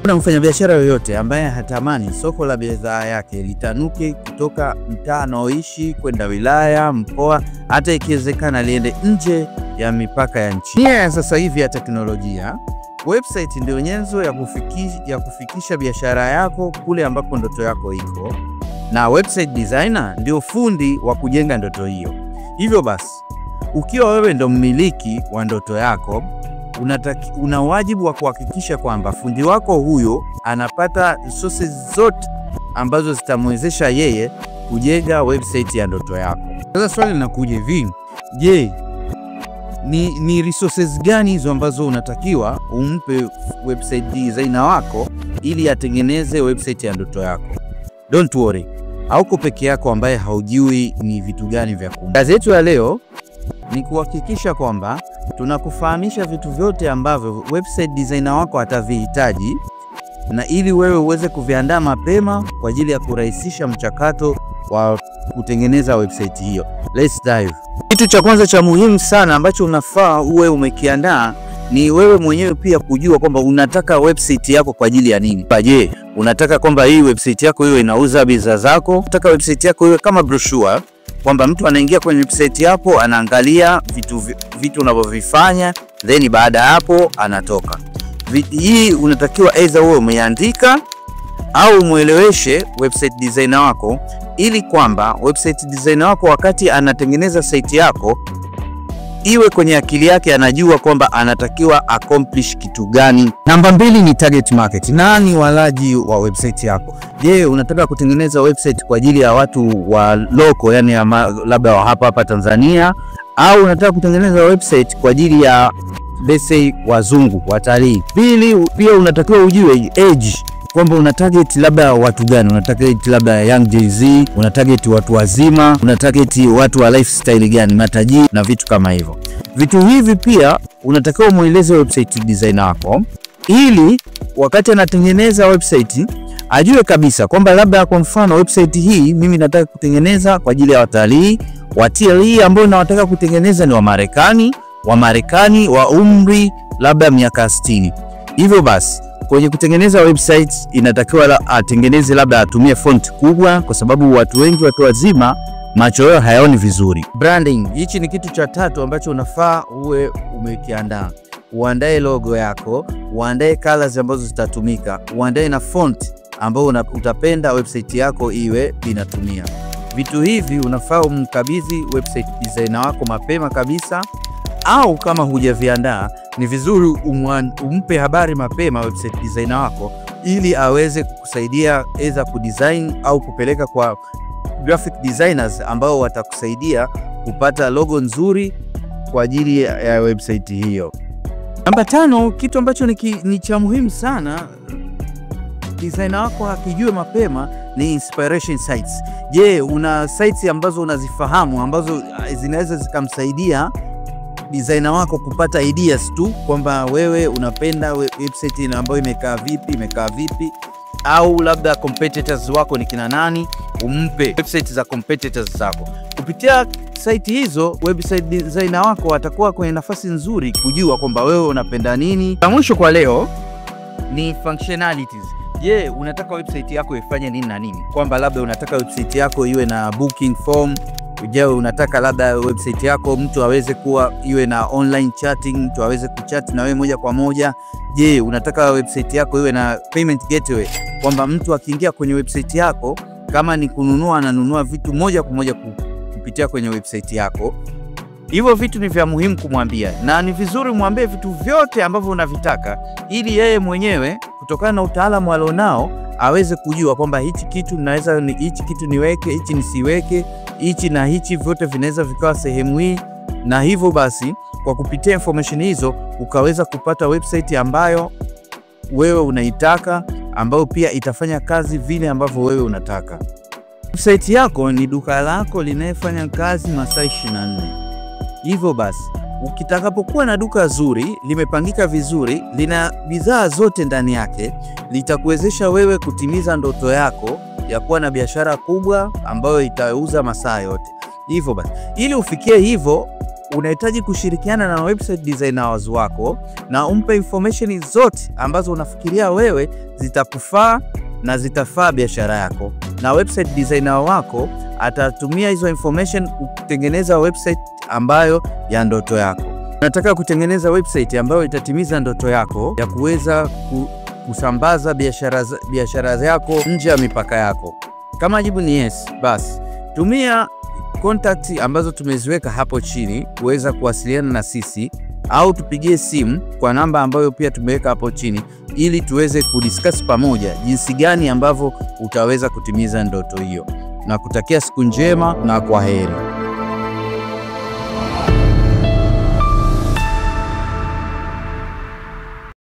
Kuna mfanyabiashara yoyote ambaye hatamani soko la bidhaa yake litanuke kutoka mtaa anaoishi kwenda wilaya, mkoa, hata ikiwezekana liende nje ya mipaka ya nchi. Nia sasa hivi ya teknolojia, website ndio nyenzo ya kufikisha biashara yako kule ambako ndoto yako iko, na website designer ndio fundi wa kujenga ndoto hiyo. Hivyo basi, ukiwa wewe ndo mmiliki wa ndoto yako, una wajibu wa kuhakikisha kwamba fundi wako huyo anapata resources zote ambazo zitamwezesha yeye kujenga website ya ndoto yako. Sasa swali linakuja hivi, je, ni resources gani hizo ambazo unatakiwa umpe website designer wako ili atengeneze website ya ndoto yako? Don't worry, hauko peke yako ambaye haujui ni vitu gani vya kumpa. Kazi yetu ya leo ni kuhakikisha kwamba tunakufahamisha vitu vyote ambavyo website designer wako atavihitaji, na ili wewe uweze kuviandaa mapema kwa ajili ya kurahisisha mchakato wa kutengeneza website hiyo. Let's dive. Kitu cha kwanza cha muhimu sana ambacho unafaa uwe umekiandaa ni wewe mwenyewe pia kujua kwamba unataka website yako kwa ajili ya nini. Je, unataka kwamba hii website yako iwe inauza bidhaa zako? Unataka website yako iwe kama brochure, kwamba mtu anaingia kwenye website yako anaangalia vitu unavyovifanya, then baada hapo anatoka. Hii unatakiwa either wewe umeandika au mueleweshe website designer wako, ili kwamba website designer wako wakati anatengeneza site yako iwe kwenye akili yake, anajua kwamba anatakiwa accomplish kitu gani. Namba 2 ni target market. Nani walaji wa website yako? Je, unataka kutengeneza website kwa ajili ya watu wa local, yani labda wa hapa Tanzania, au unataka kutengeneza website kwa ajili ya let's say wazungu, watalii? Pia unatakiwa ujue age, kwamba una target labda watu gani. Una target labda young Gen Z, una target watu wazima, una target watu wa lifestyle gani, matajiri na vitu kama hivyo. Vitu hivi pia unatakiwa mueleze website designer wako, ili wakati anatengeneza website ajue kabisa kwamba labda kwa mfano website hii mimi nataka kutengeneza kwa ajili ya watalii. Watalii ambao nataka kutengeneza ni Wamarekani wa umri labda miaka 60. Hivyo basi kwenye kutengeneza website inatakiwa atengeneze labda atumie font kubwa, kwa sababu watu wengi, watu wazima, macho yao hayaoni vizuri. Branding, hichi ni kitu cha tatu ambacho unafaa uwe umekiandaa. Uandae logo yako, uandae colors ambazo zitatumika, uandae na font ambao utapenda website yako iwe inatumia. Vitu hivi unafaa umkabidhi website designer wako mapema kabisa, au kama hujaviandaa ni vizuri umpe habari mapema website designer wako, ili aweze kukusaidia either kudesign au kupeleka kwa graphic designers ambao watakusaidia kupata logo nzuri kwa ajili ya website hiyo. Namba 5, kitu ambacho ni cha muhimu sana designer wako akijue mapema ni inspiration sites. Je, una sites ambazo unazifahamu ambazo zinaweza zikamsaidia designer wako kupata ideas tu, kwamba wewe unapenda website ambayo imekaa vipi, au labda competitors wako ni kina nani, umpe website za competitors zako. Kupitia site hizo, website designer wako atakuwa kwenye nafasi nzuri kujua kwamba wewe unapenda nini. Na mwisho kwa leo ni functionalities. Je, unataka website yako ifanye nini na nini? Kwamba labda unataka website yako iwe na booking form. Je, unataka labda website yako mtu aweze kuwa iwe na online chatting, mtu aweze kuchat na wewe moja kwa moja? Je, unataka website yako iwe na payment gateway, kwamba mtu akiingia kwenye website yako, kama ni kununua, ananunua vitu moja kwa moja kupitia kwenye website yako? Hivyo vitu ni vya muhimu kumwambia, na ni vizuri muambie vitu vyote ambavyo unavitaka, ili yeye mwenyewe kutokana na utaalamu alionao aweze kujua kwamba hichi kitu naweza hichi kitu niweke, hichi nisiweke, hichi na hichi vyote vinaweza vikawa sehemu hii. Na hivyo basi kwa kupitia information hizo ukaweza kupata website ambayo wewe unaitaka, ambayo pia itafanya kazi vile ambavyo wewe unataka. Website yako ni duka lako linayefanya kazi masaa 24. Hivyo basi ukitakapokuwa na duka zuri, limepangika vizuri, lina bidhaa zote ndani yake, litakuwezesha wewe kutimiza ndoto yako ya kuwa na biashara kubwa ambayo itauza masaa yote. Hivyo basi ili ufikie hivyo, unahitaji kushirikiana na website designers wako na umpe information zote ambazo unafikiria wewe zitakufaa na zitafaa biashara yako, na website designer wako atatumia hizo information kutengeneza website ambayo ya ndoto yako. Unataka kutengeneza website ambayo itatimiza ndoto yako ya kuweza kusambaza biashara yako nje ya mipaka yako? Kama jibu ni yes, basi tumia contact ambazo tumeziweka hapo chini kuweza kuwasiliana na sisi, au tupigie simu kwa namba ambayo pia tumeweka hapo chini, ili tuweze kudiscuss pamoja jinsi gani ambavyo utaweza kutimiza ndoto hiyo. Na kutakia siku njema na kwaheri.